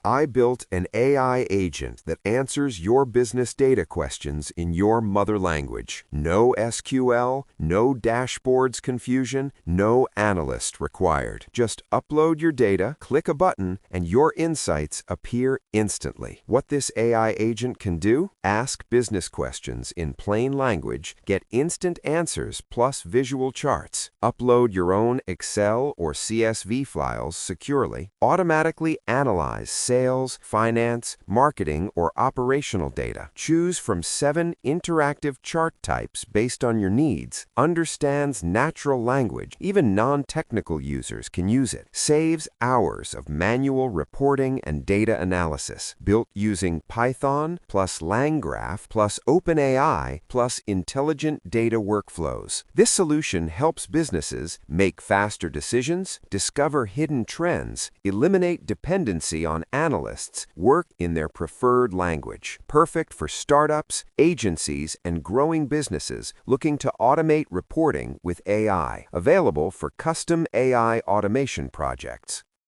I built an AI agent that answers your business data questions in your mother language. No SQL, no dashboards confusion, no analyst required. Just upload your data, click a button, and your insights appear instantly. What this AI agent can do? Ask business questions in plain language, get instant answers plus visual charts, upload your own Excel or CSV files securely, automatically analyze sales, finance, marketing, or operational data. Choose from 7 interactive chart types based on your needs, understands natural language, even non-technical users can use it, saves hours of manual reporting and data analysis, built using Python plus LangGraph plus OpenAI plus intelligent data workflows. This solution helps businesses make faster decisions, discover hidden trends, eliminate dependency on analysts, work in their preferred language. Perfect for startups, agencies, and growing businesses looking to automate reporting with AI. Available for custom AI automation projects.